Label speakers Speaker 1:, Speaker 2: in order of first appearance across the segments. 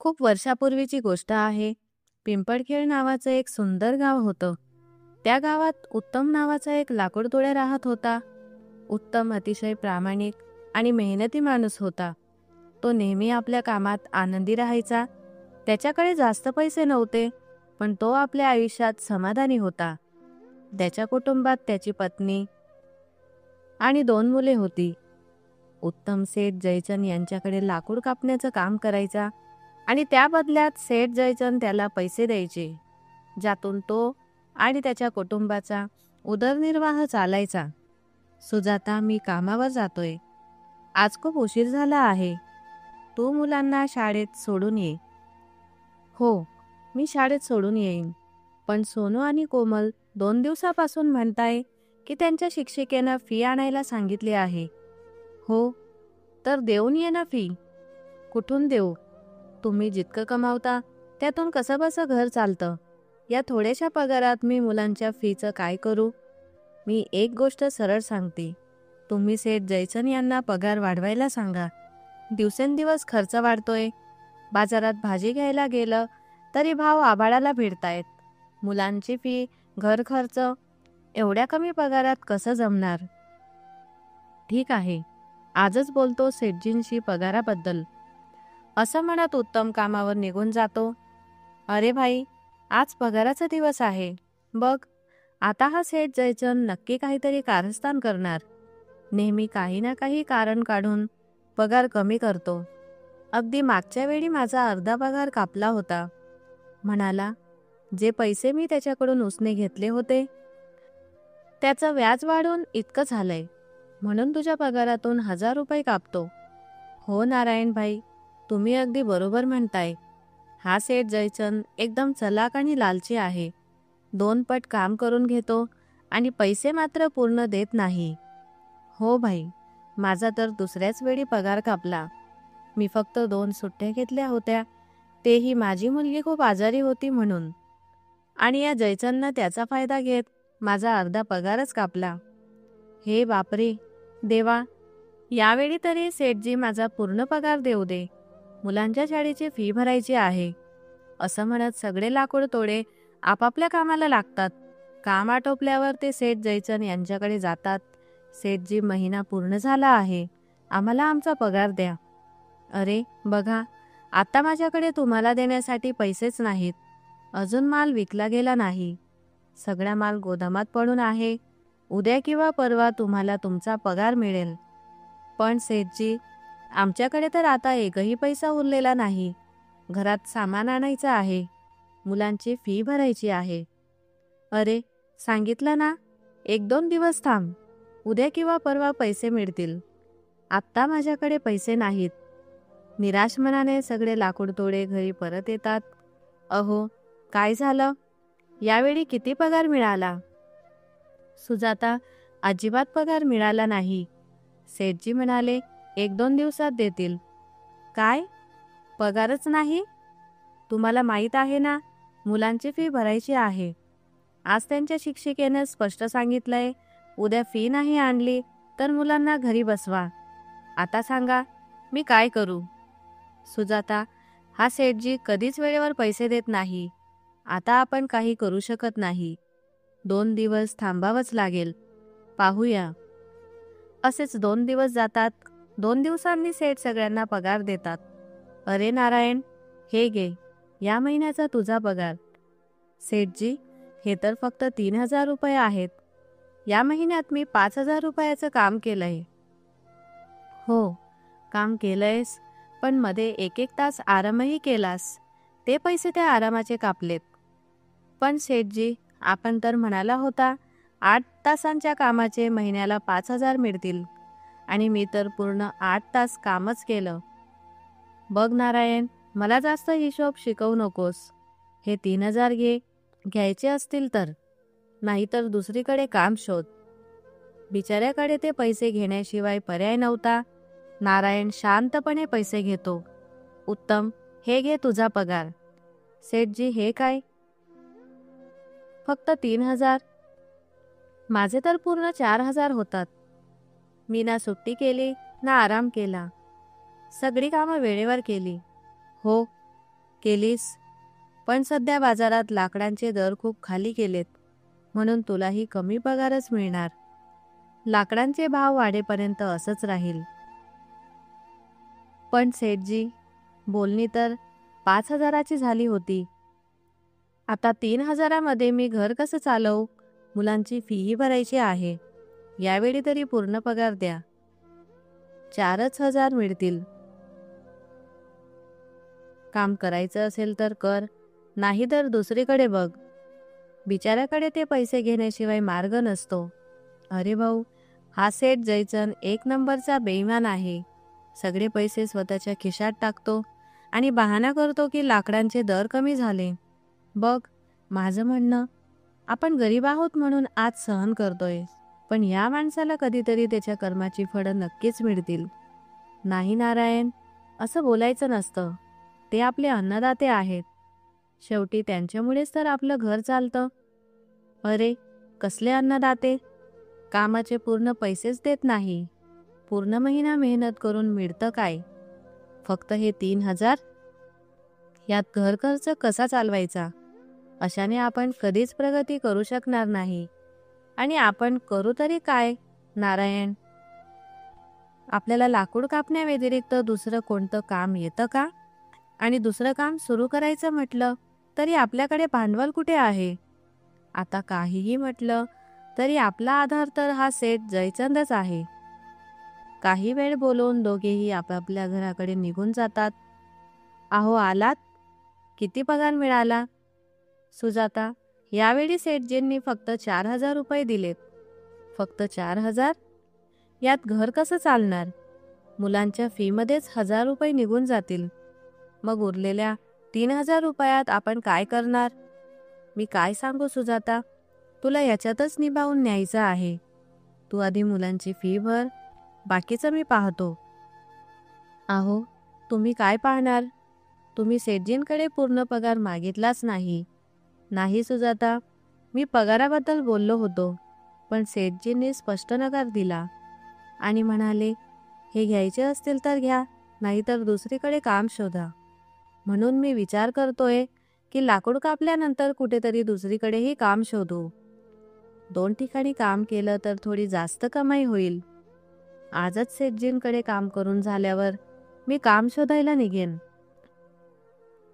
Speaker 1: खूप वर्षापूर्वीची गोष्ट आहे. पिंपळखेड नावाचं एक सुंदर गाव होतं. त्या गावात उत्तम नावाचा एक लाकूडतोड्या राहत होता. उत्तम अतिशय प्रामाणिक आणि मेहनती माणूस होता. तो नेहमी आपल्या कामात आनंदी राहायचा. त्याच्याकडे जास्त पैसे नव्हते, पण तो आपल्या आयुष्यात समाधानी होता. त्याच्या कुटुंबात त्याची पत्नी आणि 2 मुले होती. उत्तम सेठ जयचंद यांच्याकडे लाकूड कापण्याचं काम करायचा आणि त्या बदल्यात सेठ जयचंद त्याला पैसे द्यायचे, ज्यातून तो आणि त्याच्या कुटुंबाचा उदरनिर्वाह चालायचा. सुजाता, मी कामावर जातोय. आज खूप उशीर झाला आहे. तू मुलांना शाळेत सोडून ये. हो, मी शाळेत सोडून येईन. पण सोनू आणि कोमल 2 दिवसापासून म्हणताय की त्यांच्या शिक्षिकेनं फी आणायला सांगितली आहे. हो, तर देऊन ये ना फी. कुठून देऊ? तुम्ही जितकं कमावता त्यातून कसंबसं घर चालतं. या थोड्याशा पगारात मी मुलांच्या फीचं काय करू? मी एक गोष्ट सरळ सांगते. तुम्ही सेठ जयचंद यांना पगार वाढवायला सांगा. दिवसेंदिवस खर्च वाढतोय. बाजारात भाजी घ्यायला गेलं तरी भाव आभाळाला भिडतायत. मुलांची फी, घर खर्च, एवढ्या कमी पगारात कसं जमणार? ठीक आहे, आजच बोलतो सेठजींशी पगाराबद्दल, असं म्हणत उत्तम कामावर निघून जातो. अरे भाई, आज पगाराचा दिवस आहे. बघ, आता हा सेठ जयचंद नक्की काहीतरी कारस्थान करणार. नेहमी काही ना काही कारण काढून पगार कमी करतो. अगदी मागच्या वेळी माझा अर्धा पगार कापला होता. म्हणाला, जे पैसे मी त्याच्याकडून उसने घेतले होते त्याचं व्याज वाढून इतकं झालंय, म्हणून तुझ्या पगारातून 1000 रुपये कापतो. हो नारायण भाई, तुम्ही अगदी बरोबर म्हणताय. हा सेठ जयचंद एकदम चलाक आणि लालची आहे. 2 पट काम करून घेतो आणि पैसे मात्र पूर्ण देत नाही. हो भाई, माझा तर दुसऱ्याच वेळी पगार कापला. मी फक्त 2 सुट्ट्या घेतल्या होत्या, तेही माझी मुलगी खूप आजारी होती म्हणून. आणि या जयचंदनं त्याचा फायदा घेत माझा अर्धा पगारच कापला. हे बापरे देवा, यावेळी तरी सेठजी माझा पूर्ण पगार देऊ दे. मुलांच्या शाळेची फी भरायची आहे. असं म्हणत सगळे लाकूड तोडे आपापल्या कामाला लागतात. काम आटोपल्यावर ते सेठ जयचंद यांच्याकडे जातात. सेठजी, महिना पूर्ण झाला आहे, आम्हाला आमचा पगार द्या. अरे बघा, आता माझ्याकडे तुम्हाला देण्यासाठी पैसेच नाहीत. अजून माल विकला गेला नाही. सगळा माल गोदामात पडून आहे. उद्या किंवा परवा तुम्हाला तुमचा पगार मिळेल. पण सेठजी, आमच्याकडे तर आता एकही पैसा उरलेला नाही. घरात सामान आणायचं आहे. मुलांची फी भरायची आहे. अरे, सांगितलं ना, 1-2 दिवस थांब. उद्या किंवा परवा पैसे मिळतील. आत्ता माझ्याकडे पैसे नाहीत. निराश मनाने सगळे लाकूडतोडे घरी परत येतात. अहो, काय झालं? यावेळी किती पगार मिळाला? सुजाता, अजिबात पगार मिळाला नाही. सेठजी म्हणाले, 1-2 दिवसात देतील. काय? पगारच नाही? तुम्हाला माहीत आहे ना, मुलांची फी भरायची आहे. आज त्यांच्या शिक्षिकेनं स्पष्ट सांगितलंय, उद्या फी नाही आणली तर मुलांना घरी बसवा. आता सांगा, मी काय करू? सुजाता, हा सेठजी कधीच वेळेवर पैसे देत नाही. आता आपण काही करू शकत नाही. 2 दिवस थांबावंच लागेल. पाहूया. असेच 2 दिवस जातात. 2 दिवसांनी सेठ सगळ्यांना पगार देतात. अरे नारायण, हे घे, या महिन्याचा तुझा पगार. सेठजी, हे तर फक्त 3000 रुपये आहेत. या महिन्यात मी 5000 रुपयाचं काम केलंय. हो, काम केलंयस, पण मध्ये 1-1 तास आरामही केलास. ते पैसे त्या आरामाचे कापलेत. पण सेठजी, आपण तर म्हणाला होता 8 तासांच्या कामाचे महिन्याला 5000 मिळतील, आणि मी तर पूर्ण 8 तास कामच केलं. बघ नारायण, मला जास्त हिशोब शिकवू नकोस. हे 3000 घे, घ्यायचे असतील तर. नाहीतर दुसरीकडे काम शोध. बिचाऱ्याकडे ते पैसे घेण्याशिवाय पर्याय नव्हता. नारायण शांतपणे पैसे घेतो. उत्तम, हे घे तुझा पगार. सेठजी, हे काय? फक्त 3000. माझे तर पूर्ण 4000 होतात. मी ना सुट्टी केली ना आराम केला. सगळी कामं वेळेवर केली. हो, केलीस, पण सध्या बाजारात लाकडांचे दर खूप खाली गेलेत, म्हणून तुलाही कमी पगारच मिळणार. लाकडांचे भाव वाढेपर्यंत असंच राहील. पण सेठजी, बोलणी तर 5,000ची झाली होती. आता 3,000मध्ये मी घर कसं चालवू? मुलांची फीही भरायची आहे. यावेळी तरी पूर्ण पगार द्या. 4,000 मिळतील. काम करायचं असेल तर कर, नाही तर दुसरीकडे बघ. बिचाऱ्याकडे ते पैसे घेण्याशिवाय मार्ग नसतो. अरे भाऊ, हा सेठ जयचंद एक नंबरचा बेईमान आहे. सगळे पैसे स्वतःच्या खिशात टाकतो आणि बहाणा करतो की लाकडांचे दर कमी झाले. बघ, माझं म्हणणं, आपण गरीब आहोत म्हणून आज सहन करतोय, पण या माणसाला कधीतरी त्याच्या कर्माची फळं नक्कीच मिळतील. नाही नारायण, असं बोलायचं नसतं. ते आपले अन्नदाते आहेत. शेवटी त्यांच्यामुळेच तर आपलं घर चालतं. अरे, कसले अन्नदाते? कामाचे पूर्ण पैसेच देत नाही. पूर्ण महिना मेहनत करून मिळतं काय? फक्त हे 3,000? यात घर खर्च कसा चालवायचा? अशाने आपण कधीच प्रगती करू शकणार नाही. आणि आपण करू तरी काय नारायण? आपल्याला लाकूड कापण्याव्यतिरिक्त दुसरं कोणतं काम येतं का? आणि दुसरं काम सुरू करायचं म्हटलं तरी आपल्याकडे भांडवल कुठे आहे? आता काहीही म्हटलं तरी आपला आधार तर हा सेठ जयचंदच आहे. काही वेळ बोलून दोघेही आपापल्या घराकडे निघून जातात. अहो आलात? किती पगार मिळाला? सुजाता, यावेळी सेठजींनी फक्त 4,000 रुपये दिलेत. फक्त 4,000? यात घर कसं चालणार? मुलांच्या फीमध्येच 1,000 रुपये निघून जातील. मग उरलेल्या 3,000 रुपयात आपण काय करणार? मी काय सांगू सुजाता, तुला याच्यातच निभावून न्यायचं आहे. तू आधी मुलांची फी भर, बाकीचं मी पाहतो. अहो, तुम्ही काय पाहणार? तुम्ही सेठजींकडे पूर्ण पगार मागितलाच नाही. नाही सुजाता, मी पगाराबद्दल बोललो होतो, पण सेठजींनी स्पष्ट नकार दिला आणि म्हणाले, हे घ्यायचे असतील तर घ्या, नाहीतर दुसरीकडे काम शोधा. म्हणून मी विचार करतोय की लाकूड कापल्यानंतर कुठेतरी दुसरीकडेही काम शोधू. 2 ठिकाणी काम केलं तर थोडी जास्त कमाई होईल. आजच सेठजींकडे काम करून झाल्यावर मी काम शोधायला निघेन.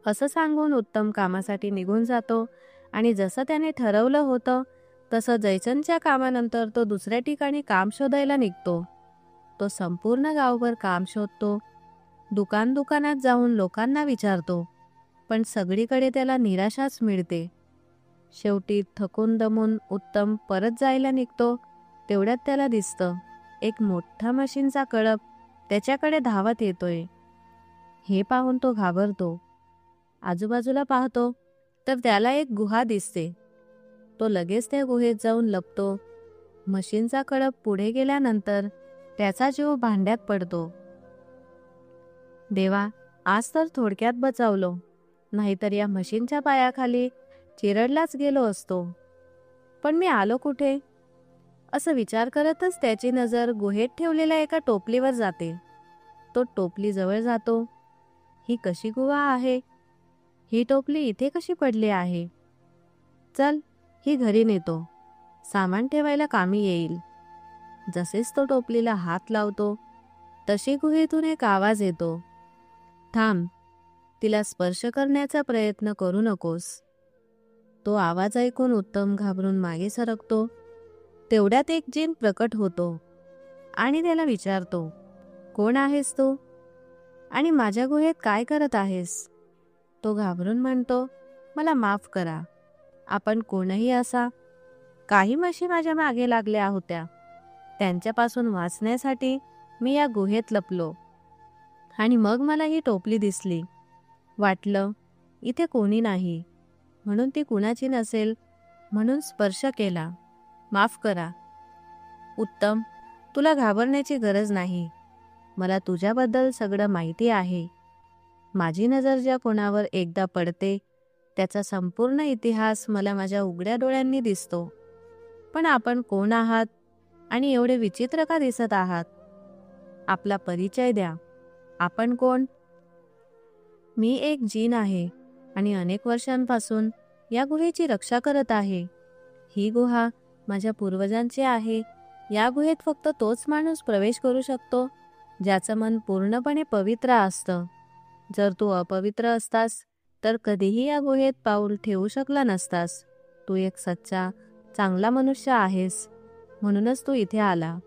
Speaker 1: असं सांगून उत्तम कामासाठी निघून जातो आणि जसं त्याने ठरवलं होतं तसं जयचंदच्या कामानंतर तो दुसऱ्या ठिकाणी काम शोधायला निघतो. तो संपूर्ण गावभर काम शोधतो. दुकानात जाऊन लोकांना विचारतो, पण सगळीकडे त्याला निराशाच मिळते. शेवटी थकून दमून उत्तम परत जायला निघतो. तेवढ्यात त्याला दिसतं एक मोठा मशीनचा कळप त्याच्याकडे धावत येतोय. हे पाहून तो घाबरतो. आजूबाजूला पाहतो तर त्याला एक गुहा दिसते. तो लगेच त्या गुहेत जाऊन लपतो. मशीनचा कळप पुढे गेल्यानंतर त्याचा जीव भांड्यात पडतो. देवा, आज तर थोडक्यात बचावलो, नाहीतर या मशीनच्या पायाखाली चिरडलाच गेलो असतो. पण मी आलो कुठे? असं विचार करतच त्याची नजर गुहेत ठेवलेल्या एका टोपलीवर जाते. तो टोपली जवळ जातो. ही कशी गुहा आहे? ही टोपली इथे कशी पडली आहे? चल, ही घरी नेतो, सामान ठेवायला कामी येईल. जसेच तो टोपलीला हात लावतो तशी गुहेतून एक आवाज येतो, थांब, तिला स्पर्श करण्याचा प्रयत्न करू नकोस. तो आवाज ऐकून उत्तम घाबरून मागे सरकतो. तेवढ्यात एक जिन प्रकट होतो आणि त्याला विचारतो, कोण आहेस तू आणि माझ्या गुहेत काय करत आहेस? तो घाबरून म्हणतो, मला माफ करा, आपण कोणही असा. काही म्हशी माझ्या मागे लागल्या होत्या, त्यांच्यापासून वाचण्यासाठी मी या गुहेत लपलो आणि मग मला ही टोपली दिसली. वाटलं इथे कोणी नाही, म्हणून ती कुणाची नसेल म्हणून स्पर्श केला. माफ करा. उत्तम, तुला घाबरण्याची गरज नाही. मला तुझ्याबद्दल सगळं माहिती आहे. माझी नजर ज्या कोणावर एकदा पडते त्याचा संपूर्ण इतिहास मला माझ्या उघड्या डोळ्यांनी दिसतो. पण आपण कोण आहात आणि एवढे विचित्र का दिसत आहात? आपला परिचय द्या. आपण कोण? मी एक जीन आहे. आणि अनेक वर्षांपासून या गुहेची रक्षा करत आहे. ही गुहा माझ्या पूर्वजांची आहे. या गुहेत फक्त तोच माणूस प्रवेश करू शकतो ज्याचं मन पूर्णपणे पवित्र असतं. जर तू अपवित्र असतास तर कधीही या गुहेत पाऊल ठेवू शकला नसतास. तू एक सच्चा चांगला मनुष्य आहेस, म्हणूनच तू इथे आला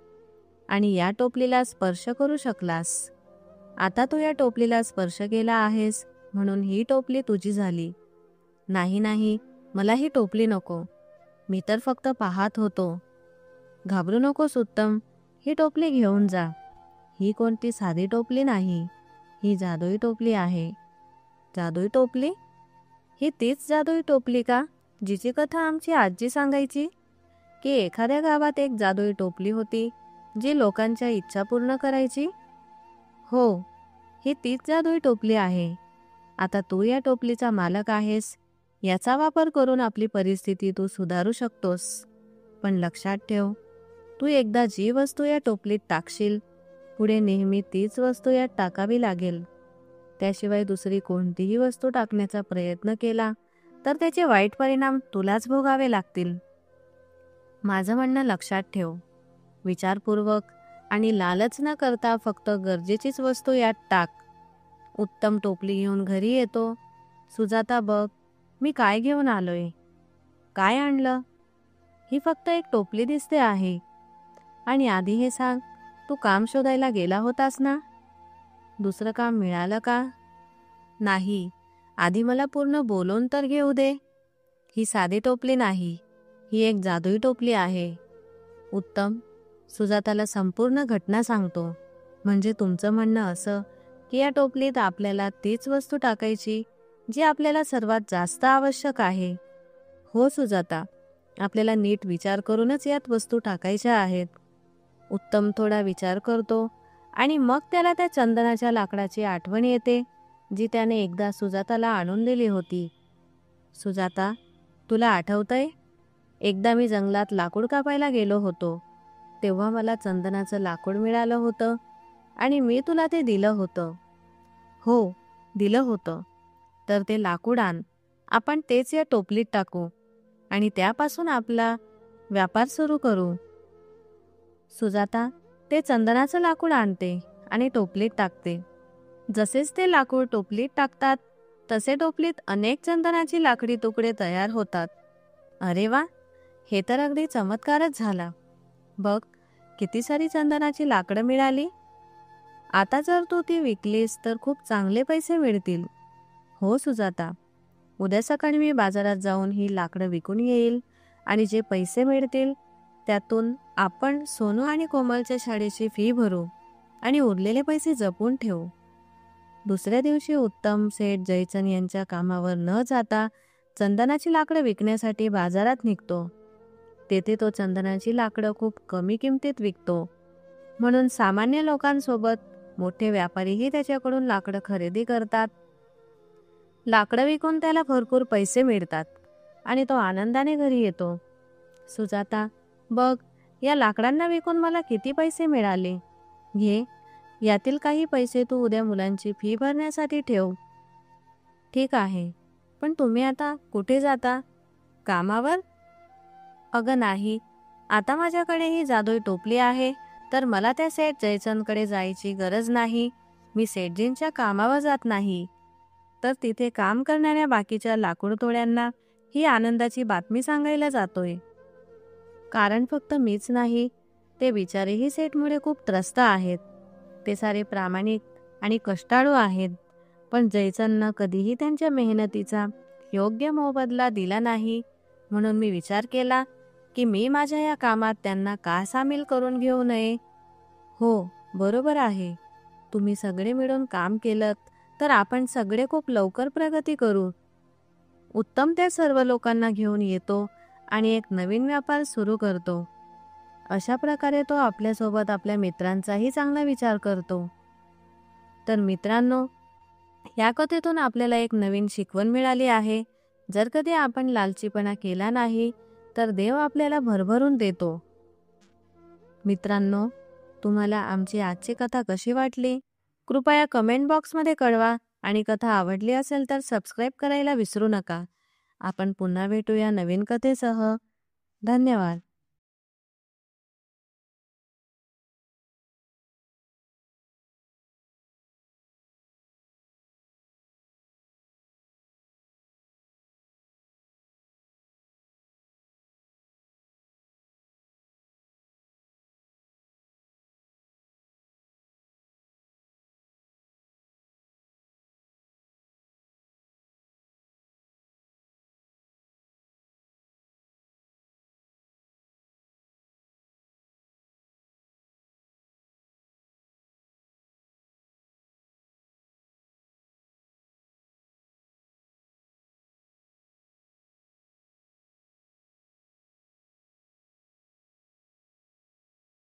Speaker 1: आणि या टोपलीला स्पर्श करू शकलास. आता तू या टोपलीला स्पर्श केला आहेस म्हणून ही टोपली तुझी झाली. नाही नाही, मला ही टोपली नको. मी तर फक्त पाहत होतो. घाबरू नकोस उत्तम, ही टोपली घेऊन जा. ही कोणती साधी टोपली नाही, ही जादुई टोपली आहे. जादुई टोपली? ही तीच जादुई टोपली का जिची कथा आमची आजी सांगायची? की एखाद्या गावात एक जादुई टोपली होती जी लोकांच्या इच्छा पूर्ण करायची? हो, ही तीच जादुई टोपली आहे. आता तू या टोपलीचा मालक आहेस. याचा वापर करून आपली परिस्थिती तू सुधारू शकतोस. पण लक्षात ठेव, तू एकदा जी वस्तू या टोपलीत टाकशील पुढे नेहमी तीच वस्तू यात टाकावी लागेल. त्याशिवाय दुसरी कोणतीही वस्तू टाकण्याचा प्रयत्न केला तर त्याचे वाईट परिणाम तुलाच भोगावे लागतील. माझं म्हणणं लक्षात ठेव. विचारपूर्वक आणि लालच न करता फक्त गरजेचीच वस्तू यात टाक. उत्तम टोपली घेऊन घरी येतो. सुजाता, बघ मी काय घेऊन आलोय. काय आणलं? ही फक्त एक टोपली दिसते आहे. आणि आधी हे सांग, तू काम शोधायला गेला होतास ना? दुसरं काम मिळालं का? नाही. आधी मला पूर्ण बोलून तर घेऊ दे. ही साधी टोपली नाही, ही एक जादुई टोपली आहे. उत्तम, सुजाताला संपूर्ण घटना सांगतो. म्हणजे तुमचं म्हणणं असं की या टोपलीत आपल्याला तीच वस्तू टाकायची जी आपल्याला सर्वात जास्त आवश्यक आहे. हो सुजाता, आपल्याला नीट विचार करूनच यात वस्तू टाकायच्या आहेत. उत्तम थोडा विचार करतो आणि मग त्याला त्या चंदनाच्या लाकडाची आठवण येते जी त्याने एकदा सुजाताला आणून दिली होती. सुजाता, तुला आठवतंय? एकदा मी जंगलात लाकूड कापायला गेलो होतो. तेव्हा मला चंदनाचं लाकूड मिळालं होतं आणि मी तुला ते दिलं होतं. हो, दिलं होतं. तर ते लाकूड आण. आपण तेच या टोपलीत टाकू आणि त्यापासून आपला व्यापार सुरू करू. सुजाता ते चंदनाचं लाकूड आणते आणि टोपलीत टाकते. जसेच ते लाकूड टोपलीत टाकतात तसे टोपलीत अनेक चंदनाची लाकडी तुकडे तयार होतात. अरे वा, हे तर अगदी चमत्कारच झाला. बघ, किती सारी चंदनाची लाकडं मिळाली. आता जर तू ती विकलीस तर खूप चांगले पैसे मिळतील. हो सुजाता, उद्या सकाळी मी बाजारात जाऊन ही लाकडं विकून येईल आणि जे पैसे मिळतील त्यातून आपण सोनू आणि कोमलच्या शाळेची फी भरू आणि उरलेले पैसे जपून ठेवू. दुसऱ्या दिवशी उत्तम सेठ जयचंद यांच्या कामावर न जाता चंदनाची लाकडं विकण्यासाठी बाजारात निघतो. तेथे तो चंदनाची लाकडं खूप कमी किमतीत विकतो, म्हणून सामान्य लोकांसोबत मोठे व्यापारीही त्याच्याकडून लाकडं खरेदी करतात. लाकडं विकून त्याला भरपूर पैसे मिळतात आणि तो आनंदाने घरी येतो. सुजाता, बघ, या लाकडांना विकून मला किती पैसे मिळाले. घे, यातील काही पैसे तू उद्या मुलांची फी भरण्यासाठी ठेव. ठीक आहे, पण तुम्ही आता कुठे जाता? कामावर? अगं नाही, आता माझ्याकडे ही जादुई टोपली आहे तर मला त्या सेठ जयचंदकडे जायची गरज नाही. मी सेठजींच्या कामावर जात नाही, तर तिथे काम करणाऱ्या बाकीच्या लाकूड तोड्यांना ही आनंदाची बातमी सांगायला जातोय. कारण फक्त मीच नाही, ते बिचारेही सेठमुळे खूप त्रस्त आहेत. ते सारे प्रामाणिक आणि कष्टाळू आहेत, पण जयचंदनं कधीही त्यांच्या मेहनतीचा योग्य मोबदला दिला नाही. म्हणून मी विचार केला की मी माझ्या या कामात त्यांना का सामील करून घेऊ नये. हो, बरोबर आहे. तुम्ही सगळे मिळून काम केलं तर आपण सगळे खूप लवकर प्रगती करू. उत्तम त्या सर्व लोकांना घेऊन येतो आणि एक नवीन व्यापार सुरू करतो. अशा प्रकारे तो आपल्यासोबत आपल्या मित्रांचाही चांगला विचार करतो. तर मित्रांनो, या कथेतून आपल्याला एक नवीन शिकवण मिळाली आहे. जर कधी आपण लालचीपणा केला नाही तर देव आपल्याला भरभरून देतो. मित्रांनो, तुम्हाला आमची आजची कथा कशी वाटली? कृपया कमेंट बॉक्समध्ये कळवा. आणि कथा आवडली असेल तर सबस्क्राईब करायला विसरू नका. आपण पुन्हा भेटूया नवीन कथेसह. धन्यवाद.